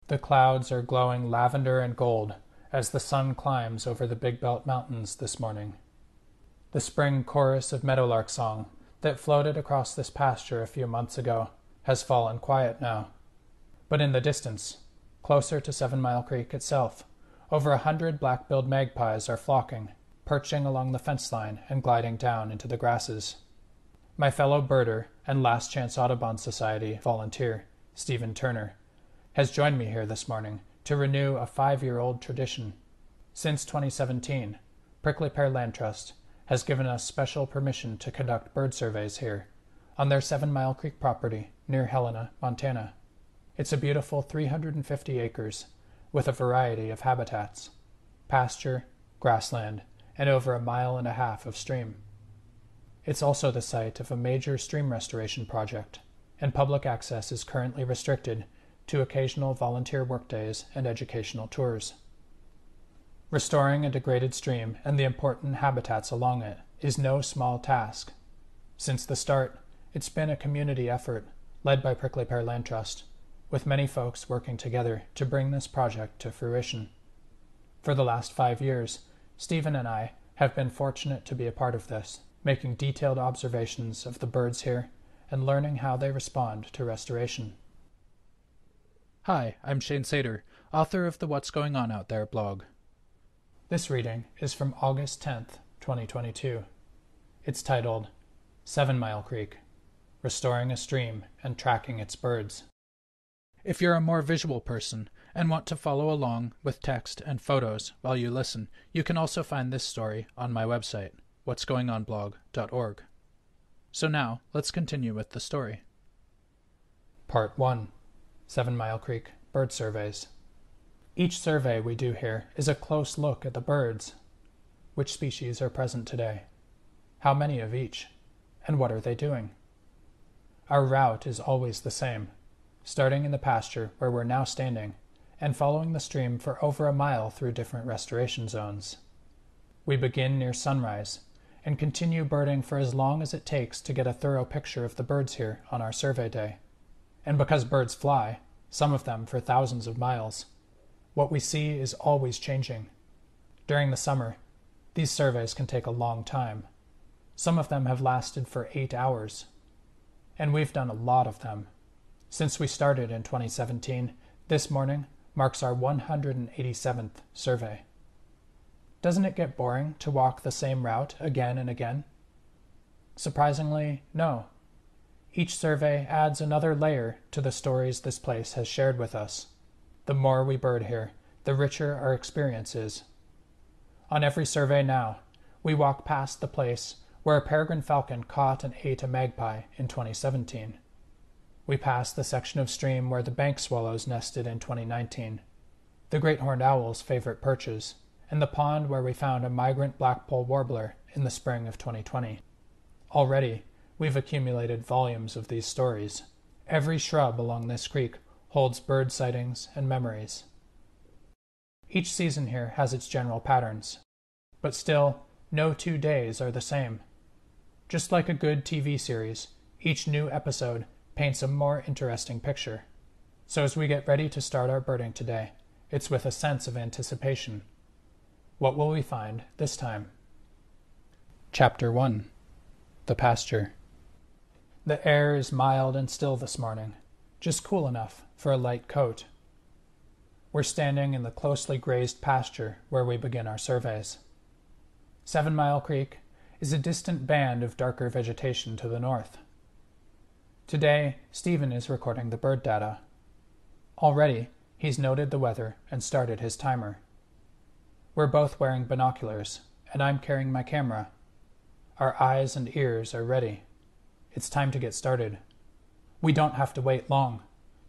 The clouds are glowing lavender and gold as the sun climbs over the Big Belt Mountains this morning. The spring chorus of meadowlark song that floated across this pasture a few months ago has fallen quiet now. But in the distance, closer to 7 Mile Creek itself, over 100 black-billed magpies are flocking, perching along the fence line and gliding down into the grasses. My fellow birder and Last Chance Audubon Society volunteer, Stephen Turner, has joined me here this morning to renew a 5-year-old tradition. Since 2017, Prickly Pear Land Trust has given us special permission to conduct bird surveys here on their 7 Mile Creek property near Helena, Montana. It's a beautiful 350 acres with a variety of habitats, pasture, grassland, and over 1.5 miles of stream. It's also the site of a major stream restoration project, and public access is currently restricted to occasional volunteer workdays and educational tours. Restoring a degraded stream and the important habitats along it is no small task. Since the start, it's been a community effort led by Prickly Pear Land Trust, with many folks working together to bring this project to fruition. For the last 5 years, Stephen and I have been fortunate to be a part of this, making detailed observations of the birds here and learning how they respond to restoration. Hi, I'm Shane Sater, author of the What's Going On Out There blog. This reading is from August 10th, 2022. It's titled 7 Mile Creek, Restoring a Stream and Tracking Its Birds. If you're a more visual person and want to follow along with text and photos while you listen, you can also find this story on my website, what'sgoingonblog.org. So now, let's continue with the story. Part 1. 7 Mile Creek Bird Surveys. Each survey we do here is a close look at the birds. Which species are present today? How many of each? And what are they doing? Our route is always the same, starting in the pasture where we're now standing, and following the stream for over 1 mile through different restoration zones. We begin near sunrise, and continue birding for as long as it takes to get a thorough picture of the birds here on our survey day. And because birds fly, some of them for thousands of miles, what we see is always changing. During the summer, these surveys can take a long time. Some of them have lasted for 8 hours. And we've done a lot of them. Since we started in 2017, this morning marks our 187th survey. Doesn't it get boring to walk the same route again and again? Surprisingly, no. Each survey adds another layer to the stories this place has shared with us. The more we bird here, the richer our experience is. On every survey now, we walk past the place where a peregrine falcon caught and ate a magpie in 2017. We pass the section of stream where the bank swallows nested in 2019, the great horned owl's favorite perches, and the pond where we found a migrant blackpoll warbler in the spring of 2020. Already, we've accumulated volumes of these stories. Every shrub along this creek holds bird sightings and memories. Each season here has its general patterns, but still, no 2 days are the same. Just like a good TV series, each new episode paints a more interesting picture. So as we get ready to start our birding today, it's with a sense of anticipation. What will we find this time? Chapter 1. The Pasture. The air is mild and still this morning, just cool enough for a light coat. We're standing in the closely grazed pasture where we begin our surveys. 7 Mile Creek is a distant band of darker vegetation to the north. Today, Stephen is recording the bird data. Already, he's noted the weather and started his timer. We're both wearing binoculars, and I'm carrying my camera. Our eyes and ears are ready. It's time to get started. We don't have to wait long.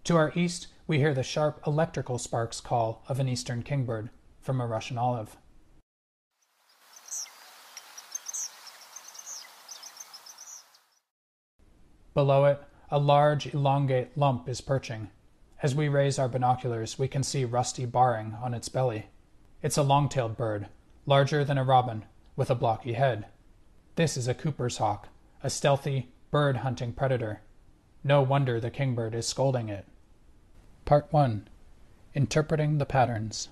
To our east, we hear the sharp electrical sparks call of an eastern kingbird from a Russian olive. Below it, a large, elongate lump is perching. As we raise our binoculars, we can see rusty barring on its belly. It's a long-tailed bird, larger than a robin, with a blocky head. This is a Cooper's hawk, a stealthy, bird-hunting predator. No wonder the kingbird is scolding it. Part 1. Interpreting the patterns.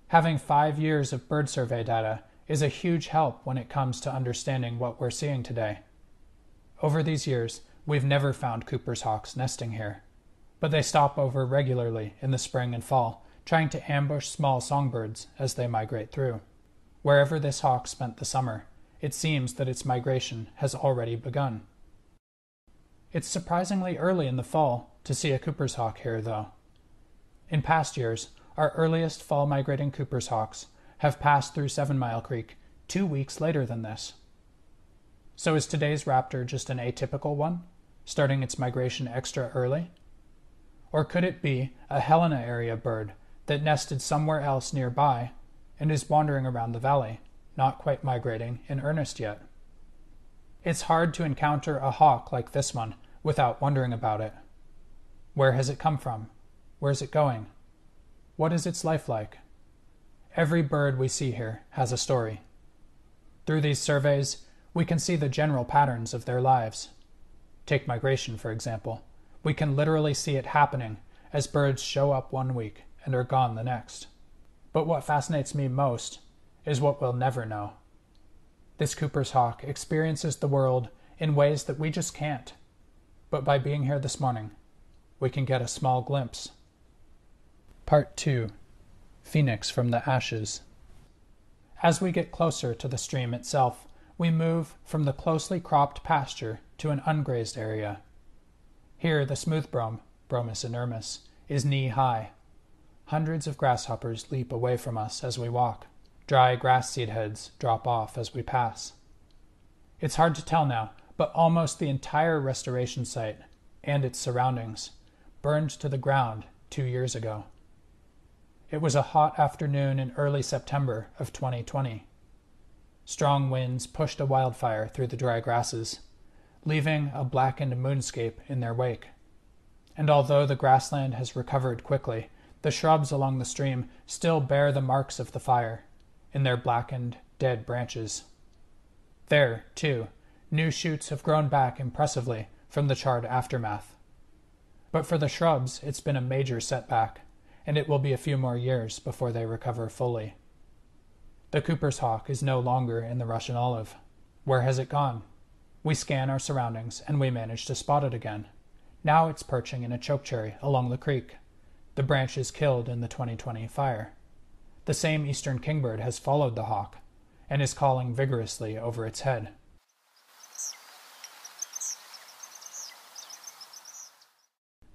Having 5 years of bird survey data is a huge help when it comes to understanding what we're seeing today. Over these years, we've never found Cooper's hawks nesting here, but they stop over regularly in the spring and fall, trying to ambush small songbirds as they migrate through. Wherever this hawk spent the summer, it seems that its migration has already begun. It's surprisingly early in the fall to see a Cooper's hawk here, though. In past years, our earliest fall migrating Cooper's hawks have passed through 7 Mile Creek 2 weeks later than this. So is today's raptor just an atypical one, starting its migration extra early? Or could it be a Helena area bird that nested somewhere else nearby and is wandering around the valley, not quite migrating in earnest yet? It's hard to encounter a hawk like this one without wondering about it. Where has it come from? Where's it going? What is its life like? Every bird we see here has a story. Through these surveys, we can see the general patterns of their lives. Take migration, for example. We can literally see it happening as birds show up one week and are gone the next. But what fascinates me most is what we'll never know. This Cooper's hawk experiences the world in ways that we just can't. But by being here this morning, we can get a small glimpse. Part 2. Phoenix from the Ashes. As we get closer to the stream itself, we move from the closely cropped pasture to an ungrazed area. Here the smooth brome, Bromus inermis, is knee-high. Hundreds of grasshoppers leap away from us as we walk. Dry grass seed heads drop off as we pass. It's hard to tell now, but almost the entire restoration site and its surroundings burned to the ground 2 years ago. It was a hot afternoon in early September of 2020. Strong winds pushed a wildfire through the dry grasses, leaving a blackened moonscape in their wake. And although the grassland has recovered quickly, the shrubs along the stream still bear the marks of the fire in their blackened, dead branches. There, too, new shoots have grown back impressively from the charred aftermath. But for the shrubs, it's been a major setback, and it will be a few more years before they recover fully. The Cooper's hawk is no longer in the Russian olive. Where has it gone? We scan our surroundings, and we manage to spot it again. Now it's perching in a chokecherry along the creek. The branch is killed in the 2020 fire. The same eastern kingbird has followed the hawk, and is calling vigorously over its head.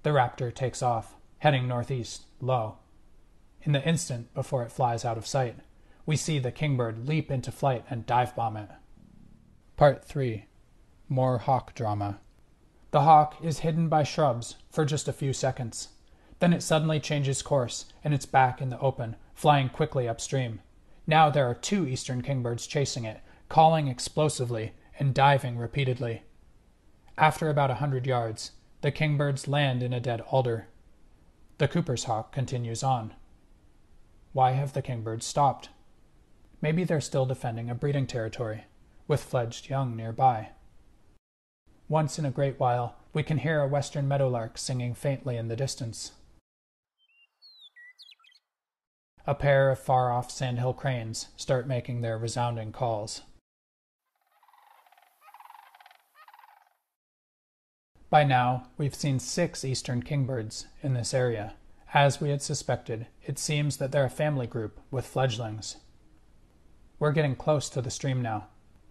The raptor takes off, heading northeast, low. In the instant before it flies out of sight, we see the kingbird leap into flight and dive bomb it. Part 3. More hawk drama. The hawk is hidden by shrubs for just a few seconds. Then it suddenly changes course, and it's back in the open, flying quickly upstream. Now there are 2 eastern kingbirds chasing it, calling explosively and diving repeatedly. After about 100 yards, the kingbirds land in a dead alder. The Cooper's hawk continues on. Why have the kingbirds stopped? Maybe they're still defending a breeding territory, with fledged young nearby. Once in a great while, we can hear a western meadowlark singing faintly in the distance. A pair of far-off sandhill cranes start making their resounding calls. By now, we've seen 6 eastern kingbirds in this area. As we had suspected, it seems that they're a family group with fledglings. We're getting close to the stream now,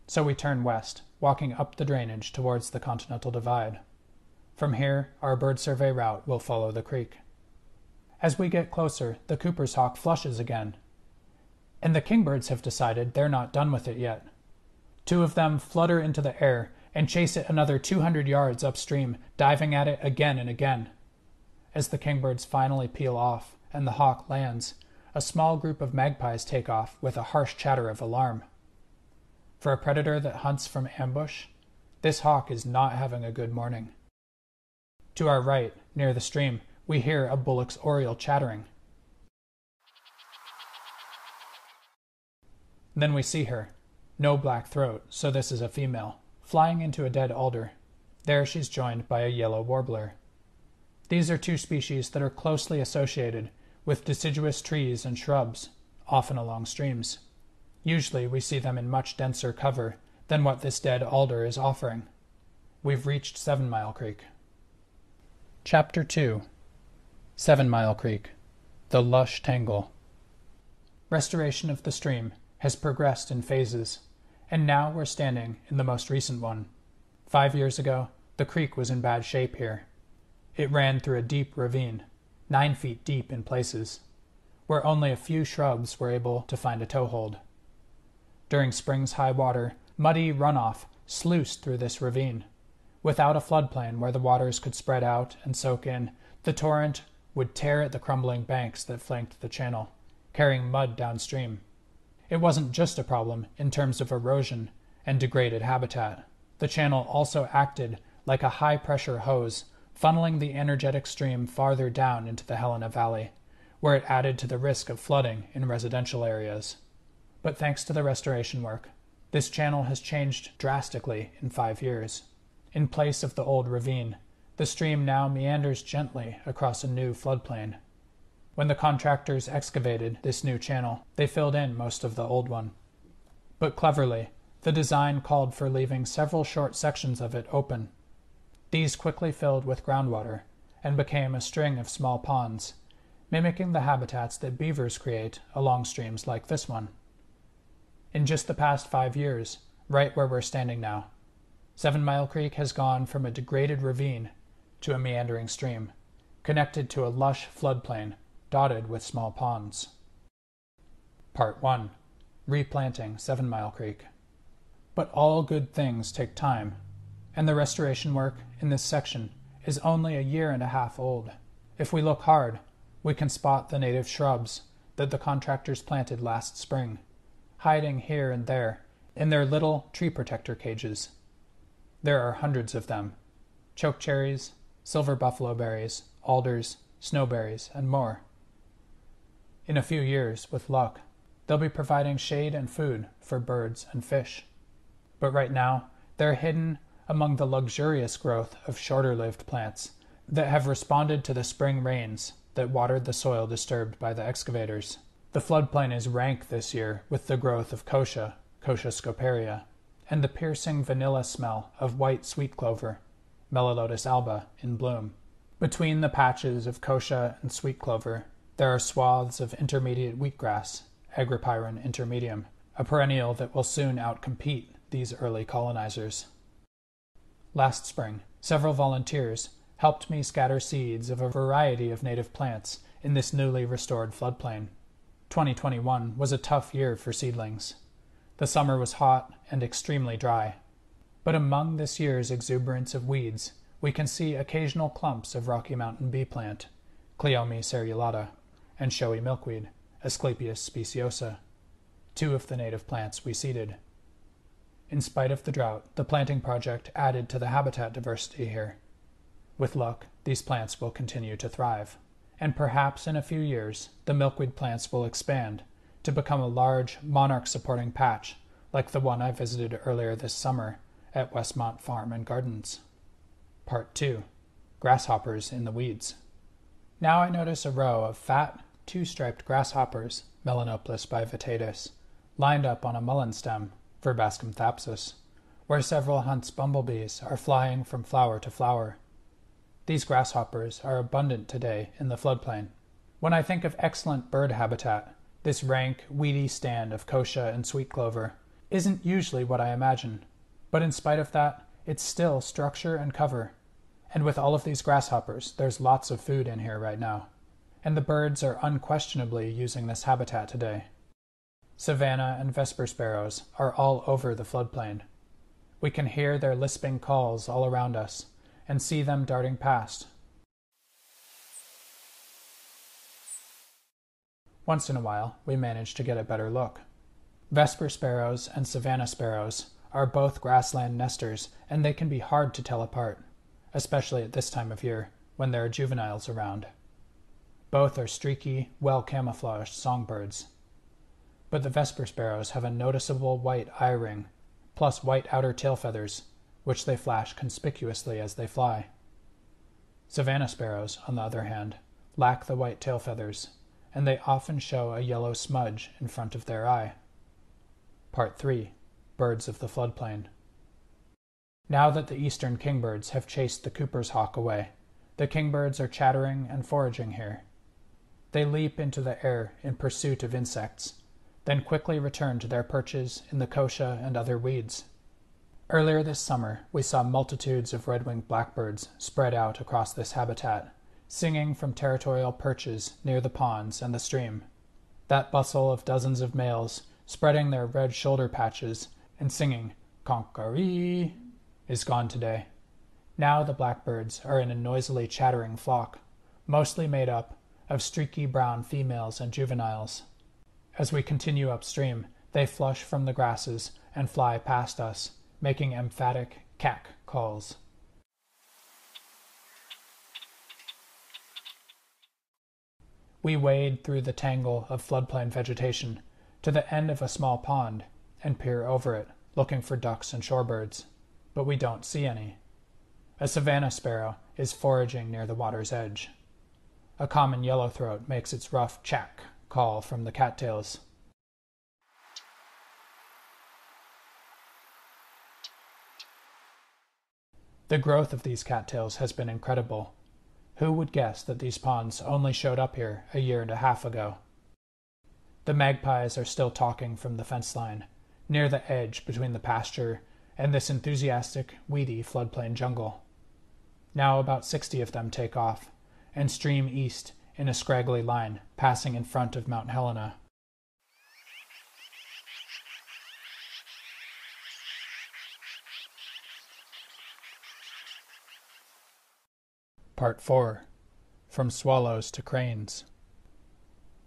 so we turn west, walking up the drainage towards the Continental Divide. From here, our bird survey route will follow the creek. As we get closer, the Cooper's hawk flushes again, and the kingbirds have decided they're not done with it yet. 2 of them flutter into the air and chase it another 200 yards upstream, diving at it again and again. As the kingbirds finally peel off and the hawk lands, a small group of magpies take off with a harsh chatter of alarm. For a predator that hunts from ambush, this hawk is not having a good morning. To our right, near the stream, we hear a Bullock's oriole chattering. Then we see her. No black throat, so this is a female, flying into a dead alder. There she's joined by a yellow warbler. These are 2 species that are closely associated with deciduous trees and shrubs, often along streams. Usually we see them in much denser cover than what this dead alder is offering. We've reached 7-Mile Creek. Chapter 2. 7-Mile Creek, the lush tangle. Restoration of the stream has progressed in phases, and now we're standing in the most recent one. 5 years ago, the creek was in bad shape here. It ran through a deep ravine, 9 feet deep in places, where only a few shrubs were able to find a toehold. During spring's high water, muddy runoff sluiced through this ravine. Without a floodplain where the waters could spread out and soak in, the torrent would tear at the crumbling banks that flanked the channel, carrying mud downstream. It wasn't just a problem in terms of erosion and degraded habitat. The channel also acted like a high-pressure hose, funneling the energetic stream farther down into the Helena Valley, where it added to the risk of flooding in residential areas. But thanks to the restoration work, this channel has changed drastically in 5 years. In place of the old ravine, the stream now meanders gently across a new floodplain. When the contractors excavated this new channel, they filled in most of the old one. But cleverly, the design called for leaving several short sections of it open. These quickly filled with groundwater and became a string of small ponds, mimicking the habitats that beavers create along streams like this one. In just the past 5 years, right where we're standing now, 7-Mile Creek has gone from a degraded ravine to a meandering stream, connected to a lush floodplain dotted with small ponds. Part 1. Replanting 7-Mile Creek. But all good things take time, and the restoration work in this section is only a year and a half old. If we look hard, we can spot the native shrubs that the contractors planted last spring, hiding here and there in their little tree protector cages. There are hundreds of them: chokecherries, silver buffalo berries, alders, snowberries, and more. In a few years, with luck, they'll be providing shade and food for birds and fish. But right now, they're hidden among the luxurious growth of shorter-lived plants that have responded to the spring rains that watered the soil disturbed by the excavators. The floodplain is rank this year with the growth of kochia scoparia, and the piercing vanilla smell of white sweet clover, Melalotus alba, in bloom. Between the patches of kochia and sweet clover, there are swaths of intermediate wheatgrass, Agrippyron intermedium, a perennial that will soon outcompete these early colonizers. Last spring, several volunteers helped me scatter seeds of a variety of native plants in this newly restored floodplain. 2021 was a tough year for seedlings. The summer was hot and extremely dry. But among this year's exuberance of weeds, we can see occasional clumps of Rocky Mountain bee plant, Cleome cerulata, and showy milkweed, Asclepias speciosa, 2 of the native plants we seeded. In spite of the drought, the planting project added to the habitat diversity here. With luck, these plants will continue to thrive, and perhaps in a few years, the milkweed plants will expand to become a large monarch-supporting patch like the one I visited earlier this summer at Westmont Farm and Gardens. Part 2. Grasshoppers in the weeds. Now I notice a row of fat, 2-striped grasshoppers, Melanoplis bivitatus, lined up on a mullein stem, Verbascum thapsus, where several Hunt's bumblebees are flying from flower to flower. These grasshoppers are abundant today in the floodplain. When I think of excellent bird habitat, this rank, weedy stand of kochia and sweet clover isn't usually what I imagine, but in spite of that, it's still structure and cover. And with all of these grasshoppers, there's lots of food in here right now, and the birds are unquestionably using this habitat today. Savannah and vesper sparrows are all over the floodplain. We can hear their lisping calls all around us and see them darting past. Once in a while, we manage to get a better look. Vesper sparrows and Savannah sparrows are both grassland nesters, and they can be hard to tell apart, especially at this time of year when there are juveniles around. Both are streaky, well-camouflaged songbirds. But the vesper sparrows have a noticeable white eye ring, plus white outer tail feathers, which they flash conspicuously as they fly. Savannah sparrows, on the other hand, lack the white tail feathers, and they often show a yellow smudge in front of their eye. Part 3. Birds of the Floodplain. Now that the eastern kingbirds have chased the Cooper's hawk away, the kingbirds are chattering and foraging here. They leap into the air in pursuit of insects, then quickly return to their perches in the kochia and other weeds. Earlier this summer, we saw multitudes of red-winged blackbirds spread out across this habitat, singing from territorial perches near the ponds and the stream. That bustle of dozens of males spreading their red shoulder patches and singing "conkaree" is gone today. Now the blackbirds are in a noisily chattering flock, mostly made up of streaky brown females and juveniles. As we continue upstream, they flush from the grasses and fly past us, making emphatic cack calls. We wade through the tangle of floodplain vegetation to the end of a small pond and peer over it, looking for ducks and shorebirds, but we don't see any. A Savannah sparrow is foraging near the water's edge. A common yellowthroat makes its rough chack call from the cattails. The growth of these cattails has been incredible. Who would guess that these ponds only showed up here a year and a half ago? The magpies are still talking from the fence line, near the edge between the pasture and this enthusiastic, weedy floodplain jungle. Now about 60 of them take off and stream east in a scraggly line, passing in front of Mount Helena. Part 4. From Swallows to Cranes.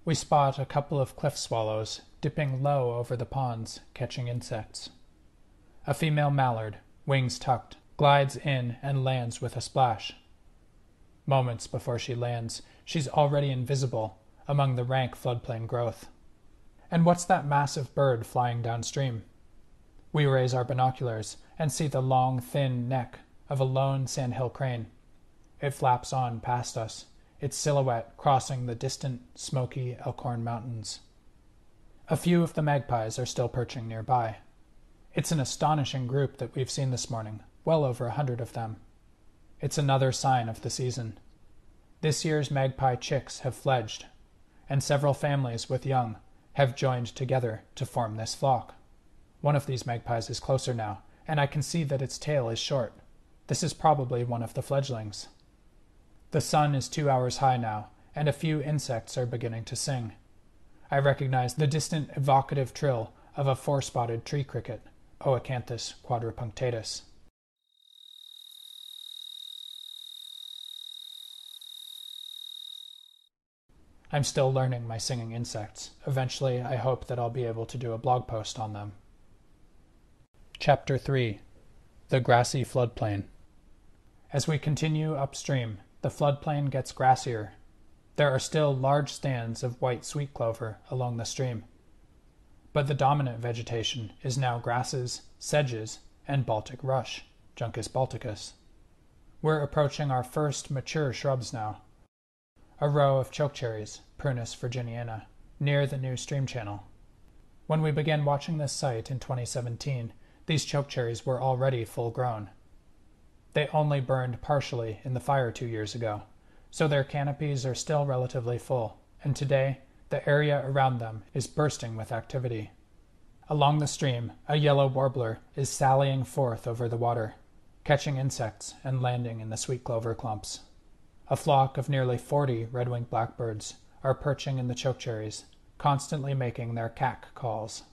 We spot a couple of cliff swallows dipping low over the ponds, catching insects. A female mallard, wings tucked, glides in and lands with a splash. Moments before she lands, she's already invisible among the rank floodplain growth. And what's that massive bird flying downstream? We raise our binoculars and see the long, thin neck of a lone sandhill crane. It flaps on past us, its silhouette crossing the distant, smoky Elkhorn Mountains. A few of the magpies are still perching nearby. It's an astonishing group that we've seen this morning, well over 100 of them. It's another sign of the season. This year's magpie chicks have fledged, and several families with young have joined together to form this flock. One of these magpies is closer now, and I can see that its tail is short. This is probably one of the fledglings. The sun is 2 hours high now, and a few insects are beginning to sing. I recognize the distant evocative trill of a four-spotted tree cricket, Oacanthus quadripunctatus. I'm still learning my singing insects. Eventually, I hope that I'll be able to do a blog post on them. Chapter 3. The Grassy Floodplain. As we continue upstream, the floodplain gets grassier. There are still large stands of white sweet clover along the stream. But the dominant vegetation is now grasses, sedges, and Baltic rush, Juncus balticus. We're approaching our first mature shrubs now. A row of chokecherries, Prunus virginiana, near the new stream channel. When we began watching this site in 2017, these chokecherries were already full grown. They only burned partially in the fire 2 years ago, so their canopies are still relatively full, and today the area around them is bursting with activity. Along the stream, a yellow warbler is sallying forth over the water, catching insects and landing in the sweet clover clumps. A flock of nearly 40 red-winged blackbirds are perching in the chokecherries, constantly making their cack calls.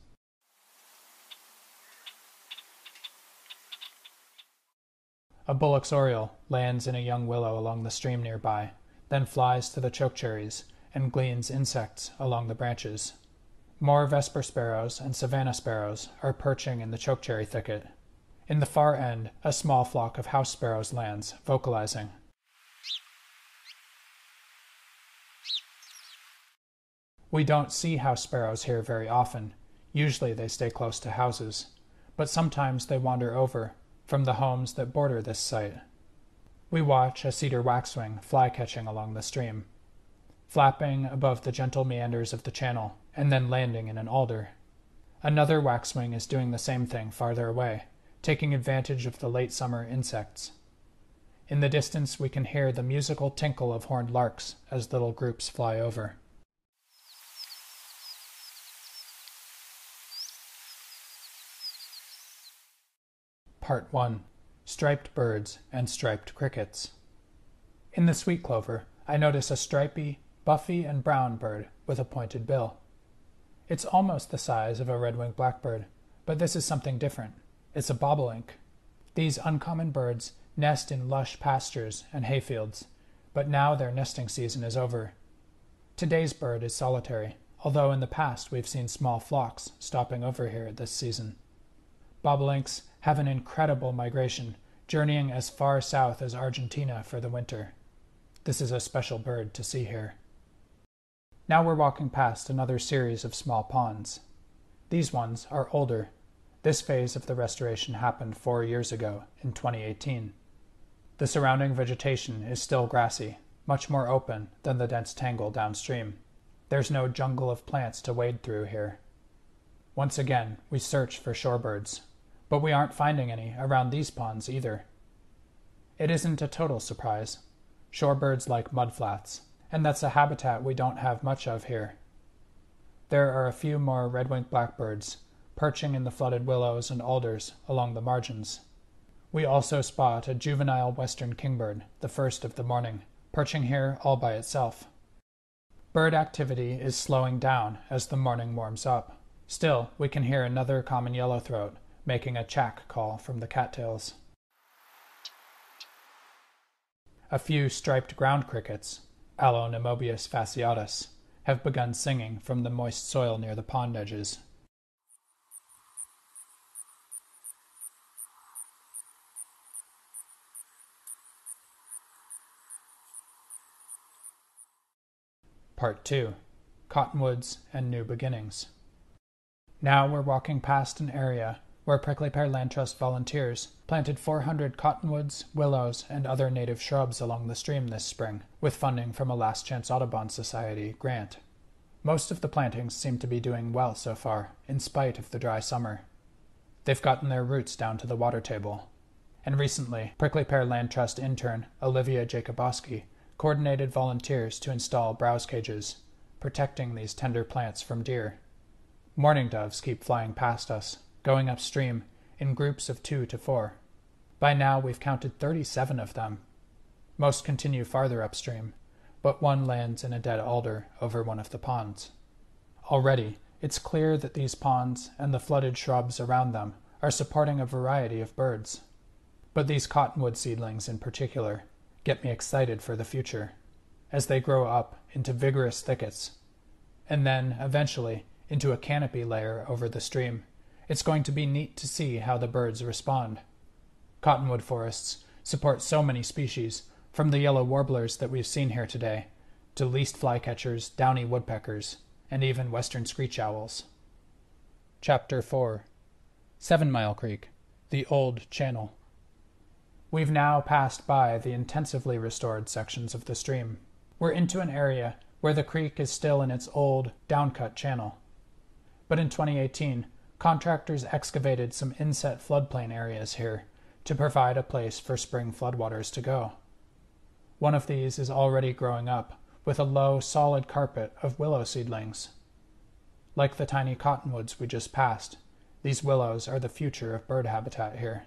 A Bullock's oriole lands in a young willow along the stream nearby, then flies to the chokecherries and gleans insects along the branches. More vesper sparrows and Savannah sparrows are perching in the chokecherry thicket. In the far end, a small flock of house sparrows lands, vocalizing. We don't see house sparrows here very often. Usually they stay close to houses, but sometimes they wander over from the homes that border this site. We watch a cedar waxwing fly-catching along the stream. flapping above the gentle meanders of the channel, and then landing in an alder. Another waxwing is doing the same thing farther away, taking advantage of the late summer insects. In the distance we can hear the musical tinkle of horned larks as little groups fly over. Part 1. Striped Birds and Striped Crickets. In the sweet clover, I notice a stripy, buffy and brown bird with a pointed bill. It's almost the size of a red-winged blackbird, but this is something different. It's a bobolink. These uncommon birds nest in lush pastures and hayfields, but now their nesting season is over. Today's bird is solitary, although in the past we've seen small flocks stopping over here this season. Bobolinks have an incredible migration, journeying as far south as Argentina for the winter. This is a special bird to see here. Now we're walking past another series of small ponds. These ones are older. This phase of the restoration happened 4 years ago, in 2018. The surrounding vegetation is still grassy, much more open than the dense tangle downstream. There's no jungle of plants to wade through here. Once again, we search for shorebirds, but we aren't finding any around these ponds either. It isn't a total surprise. Shorebirds like mudflats, and that's a habitat we don't have much of here. There are a few more red-winged blackbirds perching in the flooded willows and alders along the margins. We also spot a juvenile western kingbird, the first of the morning, perching here all by itself. Bird activity is slowing down as the morning warms up. Still, we can hear another common yellowthroat making a chack call from the cattails. A few striped ground crickets, Alonemobius fasciatus, have begun singing from the moist soil near the pond edges. Part 2. Cottonwoods and New Beginnings. Now we're walking past an area where Prickly Pear Land Trust volunteers planted 400 cottonwoods, willows, and other native shrubs along the stream this spring, with funding from a Last Chance Audubon Society grant. Most of the plantings seem to be doing well so far, in spite of the dry summer. They've gotten their roots down to the water table. And recently, Prickly Pear Land Trust intern Olivia Jacobowski coordinated volunteers to install browse cages, protecting these tender plants from deer. Mourning doves keep flying past us, going upstream in groups of 2 to 4. By now we've counted 37 of them. Most continue farther upstream, but one lands in a dead alder over one of the ponds. Already, it's clear that these ponds and the flooded shrubs around them are supporting a variety of birds. But these cottonwood seedlings in particular get me excited for the future, as they grow up into vigorous thickets, and then, eventually, into a canopy layer over the stream. It's going to be neat to see how the birds respond. Cottonwood forests support so many species, from the yellow warblers that we've seen here today, to least flycatchers, downy woodpeckers, and even western screech owls. Chapter 4. 7-Mile Creek, the Old Channel. We've now passed by the intensively restored sections of the stream. We're into an area where the creek is still in its old, down-cut channel. But in 2018, contractors excavated some inset floodplain areas here to provide a place for spring floodwaters to go. One of these is already growing up with a low, solid carpet of willow seedlings. Like the tiny cottonwoods we just passed, these willows are the future of bird habitat here.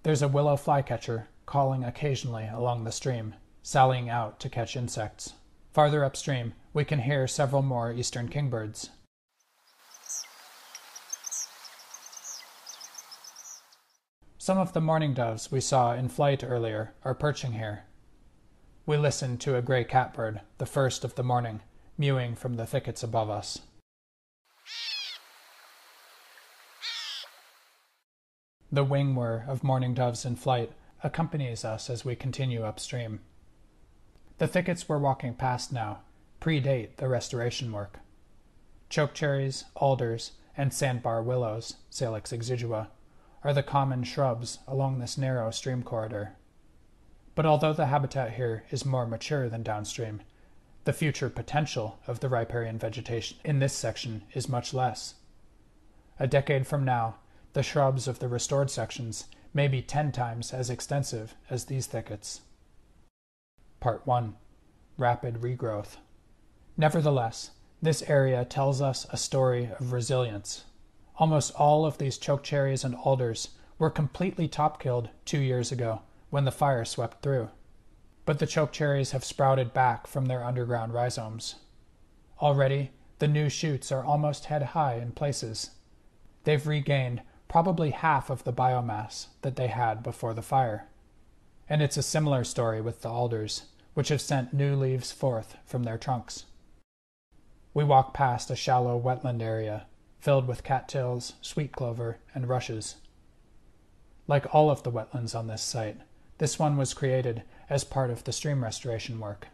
There's a willow flycatcher calling occasionally along the stream, sallying out to catch insects. Farther upstream, we can hear several more eastern kingbirds. Some of the mourning doves we saw in flight earlier are perching here. We listen to a gray catbird, the first of the morning, mewing from the thickets above us. The wing whir of mourning doves in flight accompanies us as we continue upstream. The thickets we're walking past now predate the restoration work. Chokecherries, alders, and sandbar willows, Salix exigua, are the common shrubs along this narrow stream corridor. But although the habitat here is more mature than downstream, The future potential of the riparian vegetation in this section is much less. A decade from now, the shrubs of the restored sections may be 10 times as extensive as these thickets. Part 1. Rapid regrowth. Nevertheless, this area tells us a story of resilience. Almost all of these chokecherries and alders were completely top-killed 2 years ago when the fire swept through. But the chokecherries have sprouted back from their underground rhizomes. Already, the new shoots are almost head-high in places. They've regained probably half of the biomass that they had before the fire. And it's a similar story with the alders, which have sent new leaves forth from their trunks. We walk past a shallow wetland area, filled with cattails, sweet clover, and rushes. Like all of the wetlands on this site, this one was created as part of the stream restoration work.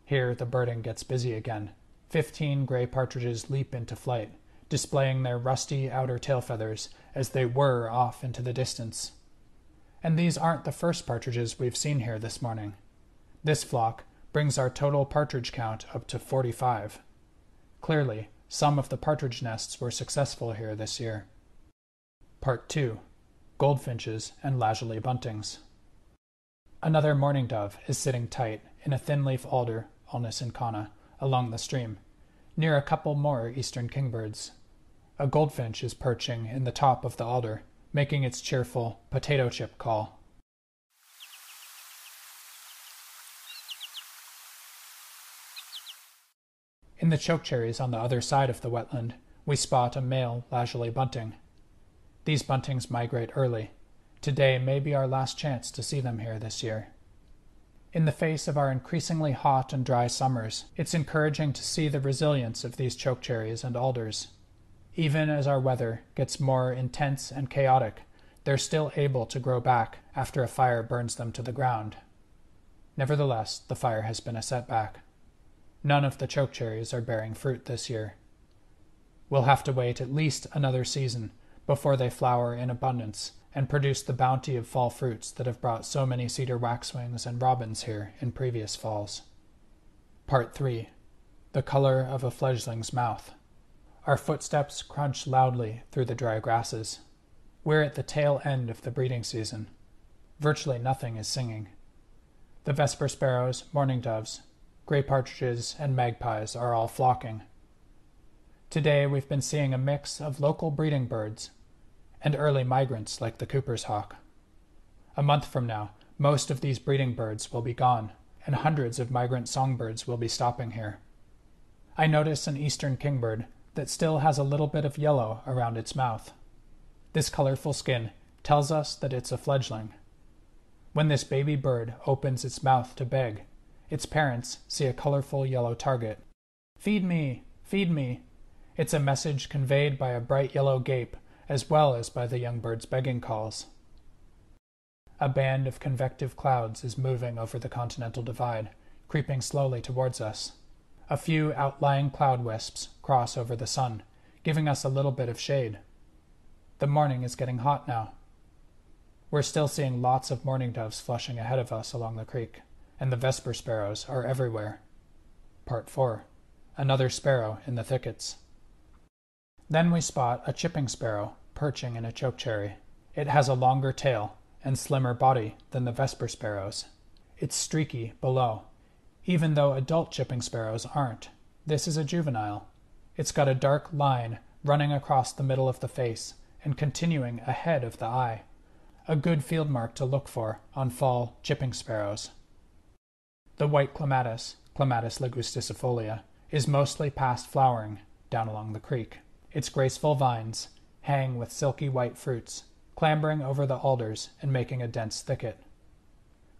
Here the birding gets busy again. 15 gray partridges leap into flight, displaying their rusty outer tail feathers as they whir off into the distance. And these aren't the first partridges we've seen here this morning. This flock brings our total partridge count up to 45. Clearly, some of the partridge nests were successful here this year. Part 2. Goldfinches and leisurely buntings. Another mourning dove is sitting tight in a thin-leaf alder, Ulmus incana, along the stream, near a couple more eastern kingbirds. A goldfinch is perching in the top of the alder, making its cheerful potato chip call. In the chokecherries on the other side of the wetland, we spot a male leisurely bunting. These buntings migrate early. Today may be our last chance to see them here this year. In the face of our increasingly hot and dry summers, it's encouraging to see the resilience of these chokecherries and alders. Even as our weather gets more intense and chaotic, they're still able to grow back after a fire burns them to the ground. Nevertheless, the fire has been a setback. None of the chokecherries are bearing fruit this year. We'll have to wait at least another season before they flower in abundance and produce the bounty of fall fruits that have brought so many cedar waxwings and robins here in previous falls. Part 3. The color of a fledgling's mouth. Our footsteps crunch loudly through the dry grasses. We're at the tail end of the breeding season. Virtually nothing is singing. The vesper sparrows, mourning doves, gray partridges, and magpies are all flocking. Today we've been seeing a mix of local breeding birds and early migrants like the Cooper's hawk. A month from now, most of these breeding birds will be gone, and hundreds of migrant songbirds will be stopping here. I notice an eastern kingbird that still has a little bit of yellow around its mouth. This colorful skin tells us that it's a fledgling. When this baby bird opens its mouth to beg, its parents see a colorful yellow target. "Feed me! Feed me!" It's a message conveyed by a bright yellow gape as well as by the young bird's begging calls. A band of convective clouds is moving over the continental divide, creeping slowly towards us. A few outlying cloud wisps cross over the sun, giving us a little bit of shade. The morning is getting hot now. We're still seeing lots of mourning doves flushing ahead of us along the creek, and the vesper sparrows are everywhere. Part 4. Another sparrow in the thickets. Then we spot a chipping sparrow perching in a chokecherry. It has a longer tail and slimmer body than the vesper sparrows. It's streaky below, even though adult chipping sparrows aren't. This is a juvenile. It's got a dark line running across the middle of the face and continuing ahead of the eye. A good field mark to look for on fall chipping sparrows. The white clematis, Clematis ligusticifolia, is mostly past flowering down along the creek. Its graceful vines hang with silky white fruits, clambering over the alders and making a dense thicket.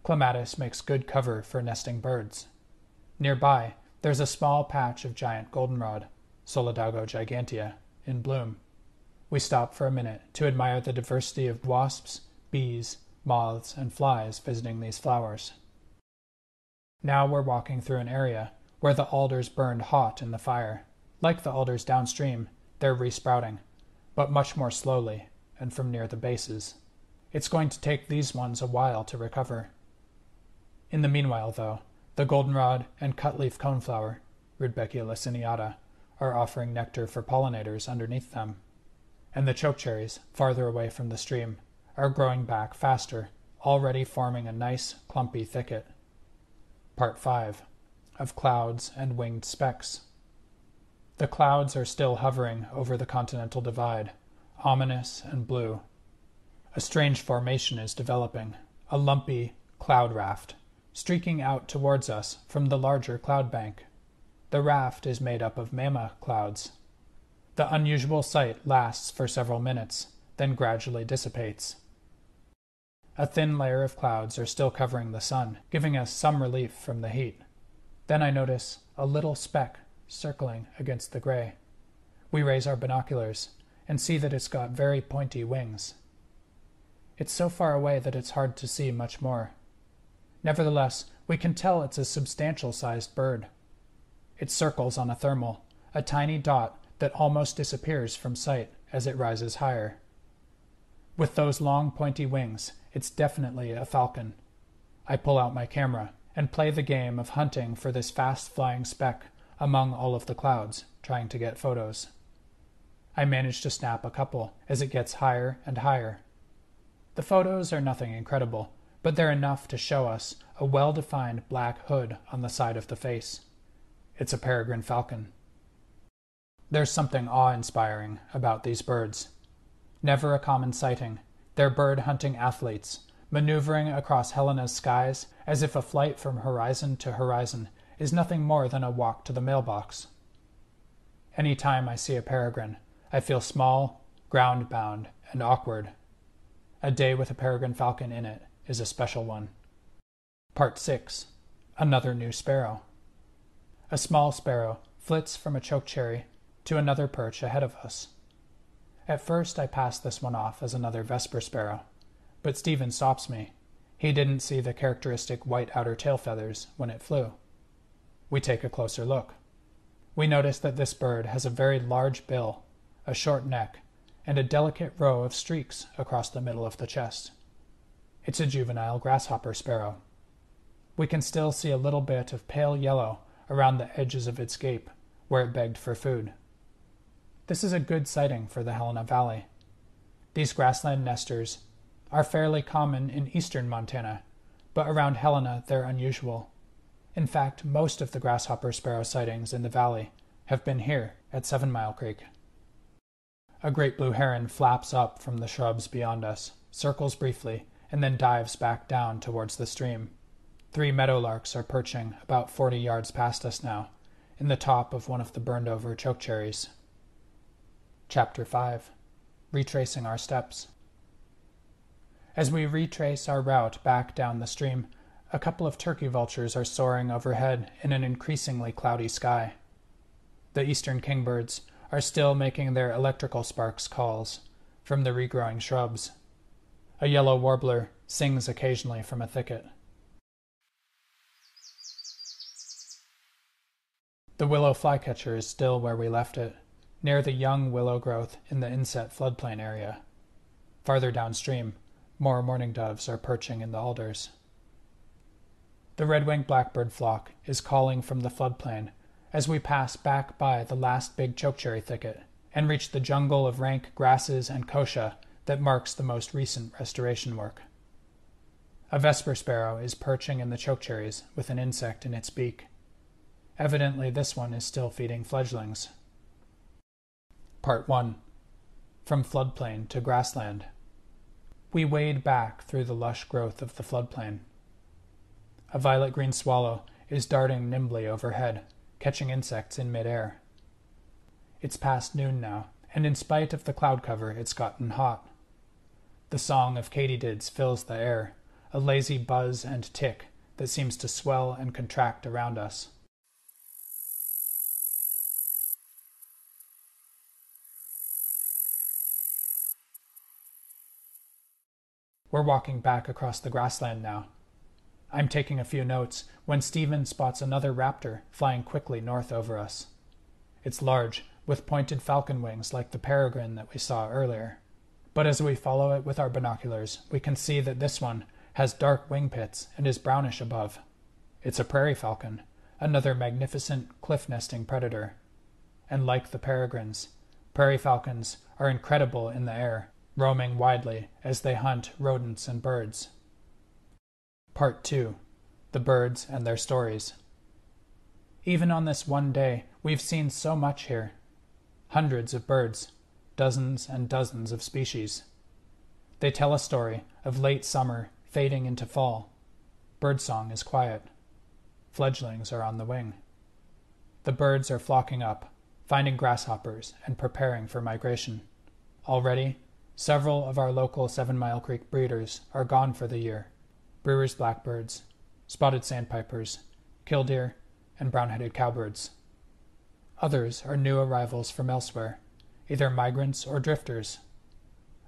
Clematis makes good cover for nesting birds. Nearby, there's a small patch of giant goldenrod, Solidago gigantea, in bloom. We stop for a minute to admire the diversity of wasps, bees, moths, and flies visiting these flowers. Now we're walking through an area where the alders burned hot in the fire. Like the alders downstream, they're resprouting, but much more slowly and from near the bases. It's going to take these ones a while to recover. In the meanwhile, though, the The goldenrod and cutleaf coneflower, Rudbeckia laciniata, are offering nectar for pollinators underneath them, and the chokecherries, farther away from the stream, are growing back faster, already forming a nice, clumpy thicket. Part 5. Of Clouds and Winged Specks. The clouds are still hovering over the continental divide, ominous and blue. A strange formation is developing, a lumpy cloud raft, streaking out towards us from the larger cloud bank. The raft is made up of mamma clouds. The unusual sight lasts for several minutes, then gradually dissipates. A thin layer of clouds are still covering the sun, giving us some relief from the heat. Then I notice a little speck circling against the gray. We raise our binoculars and see that it's got very pointy wings. It's so far away that it's hard to see much more. Nevertheless, we can tell it's a substantial-sized bird. It circles on a thermal, a tiny dot that almost disappears from sight as it rises higher. With those long pointy wings, it's definitely a falcon. I pull out my camera and play the game of hunting for this fast-flying speck among all of the clouds, trying to get photos. I manage to snap a couple as it gets higher and higher. The photos are nothing incredible, but they're enough to show us a well-defined black hood on the side of the face. It's a peregrine falcon. There's something awe-inspiring about these birds. Never a common sighting, they're bird-hunting athletes, maneuvering across Helena's skies as if a flight from horizon to horizon is nothing more than a walk to the mailbox. Any time I see a peregrine, I feel small, ground-bound, and awkward. A day with a peregrine falcon in it is a special one. Part 6. Another new sparrow. A small sparrow flits from a chokecherry to another perch ahead of us. At first I pass this one off as another vesper sparrow, but Stephen stops me. He didn't see the characteristic white outer tail feathers when it flew. We take a closer look. We notice that this bird has a very large bill, a short neck, and a delicate row of streaks across the middle of the chest. It's a juvenile grasshopper sparrow. We can still see a little bit of pale yellow around the edges of its gape, where it begged for food. This is a good sighting for the Helena Valley. These grassland nesters are fairly common in eastern Montana, but around Helena they're unusual. In fact, most of the grasshopper sparrow sightings in the valley have been here at 7 Mile Creek. A great blue heron flaps up from the shrubs beyond us, circles briefly, and then dives back down towards the stream. 3 meadowlarks are perching about 40 yards past us now, in the top of one of the burned-over chokecherries. Chapter 5. Retracing our steps. As we retrace our route back down the stream, a couple of turkey vultures are soaring overhead in an increasingly cloudy sky. The eastern kingbirds are still making their electrical sparks calls from the regrowing shrubs. A yellow warbler sings occasionally from a thicket. The willow flycatcher is still where we left it, near the young willow growth in the inset floodplain area. Farther downstream, more mourning doves are perching in the alders. The red-winged blackbird flock is calling from the floodplain as we pass back by the last big chokecherry thicket and reach the jungle of rank grasses and kochia that marks the most recent restoration work. A vesper sparrow is perching in the chokecherries with an insect in its beak. Evidently this one is still feeding fledglings. Part 1. From floodplain to grassland. We wade back through the lush growth of the floodplain. A violet-green swallow is darting nimbly overhead, catching insects in midair. It's past noon now, and in spite of the cloud cover, it's gotten hot. The song of katydids fills the air, a lazy buzz and tick that seems to swell and contract around us. We're walking back across the grassland now. I'm taking a few notes when Stephen spots another raptor flying quickly north over us. It's large, with pointed falcon wings like the peregrine that we saw earlier. But as we follow it with our binoculars, we can see that this one has dark wing pits and is brownish above. It's a prairie falcon, another magnificent cliff-nesting predator. And like the peregrines, prairie falcons are incredible in the air, roaming widely as they hunt rodents and birds. Part 2. The birds and their stories. Even on this one day, we've seen so much here. Hundreds of birds, dozens and dozens of species. They tell a story of late summer fading into fall. Birdsong is quiet. Fledglings are on the wing. The birds are flocking up, finding grasshoppers and preparing for migration. Already, several of our local 7-Mile Creek breeders are gone for the year. Brewer's blackbirds, spotted sandpipers, killdeer, and brown-headed cowbirds. Others are new arrivals from elsewhere, either migrants or drifters.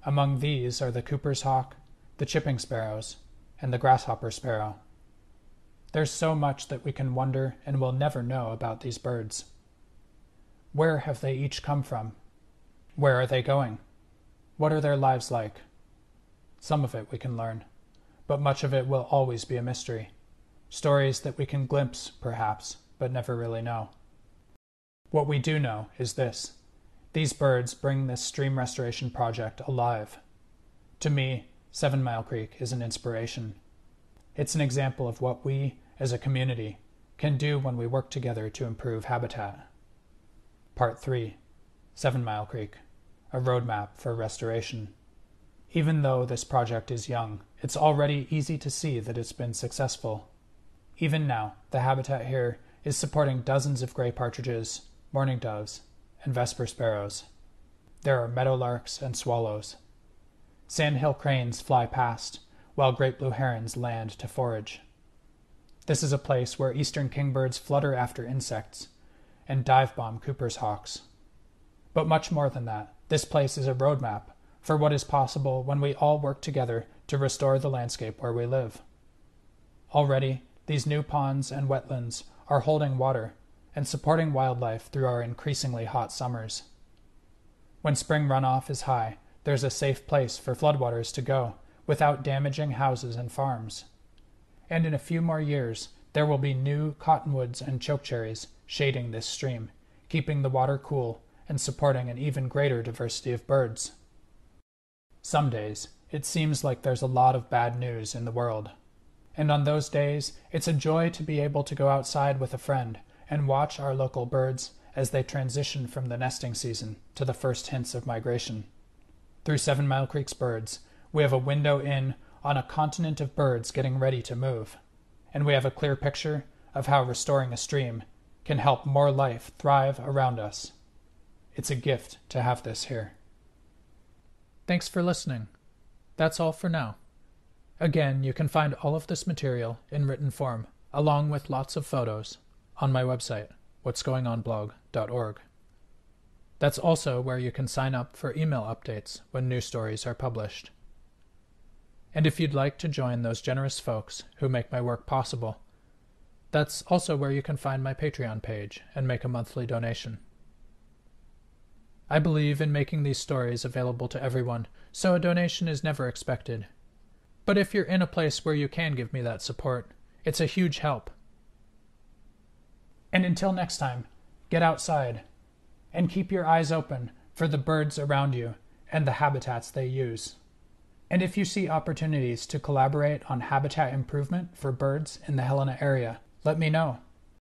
Among these are the Cooper's hawk, the chipping sparrows, and the grasshopper sparrow. There's so much that we can wonder and will never know about these birds. Where have they each come from? Where are they going? What are their lives like? Some of it we can learn, but much of it will always be a mystery. Stories that we can glimpse, perhaps, but never really know. What we do know is this. These birds bring this stream restoration project alive. To me, 7-Mile Creek is an inspiration. It's an example of what we, as a community, can do when we work together to improve habitat. Part 3. 7-Mile Creek, a roadmap for restoration. Even though this project is young, it's already easy to see that it's been successful. Even now, the habitat here is supporting dozens of gray partridges, mourning doves, and vesper sparrows. There are meadowlarks and swallows. Sandhill cranes fly past, while great blue herons land to forage. This is a place where eastern kingbirds flutter after insects and dive-bomb Cooper's hawks. But much more than that, this place is a roadmap for what is possible when we all work together to restore the landscape where we live. Already, these new ponds and wetlands are holding water and supporting wildlife through our increasingly hot summers. When spring runoff is high, there's a safe place for floodwaters to go without damaging houses and farms. And in a few more years, there will be new cottonwoods and chokecherries shading this stream, keeping the water cool and supporting an even greater diversity of birds. Some days, it seems like there's a lot of bad news in the world. And on those days, it's a joy to be able to go outside with a friend and watch our local birds as they transition from the nesting season to the first hints of migration. Through 7-Mile Creek's birds, we have a window in on a continent of birds getting ready to move, and we have a clear picture of how restoring a stream can help more life thrive around us. It's a gift to have this here. Thanks for listening. That's all for now. Again, you can find all of this material in written form, along with lots of photos, on my website, whatsgoingonblog.org. That's also where you can sign up for email updates when new stories are published. And if you'd like to join those generous folks who make my work possible, that's also where you can find my Patreon page and make a monthly donation. I believe in making these stories available to everyone, so a donation is never expected. But if you're in a place where you can give me that support, it's a huge help. And until next time, get outside and keep your eyes open for the birds around you and the habitats they use. And if you see opportunities to collaborate on habitat improvement for birds in the Helena area, let me know.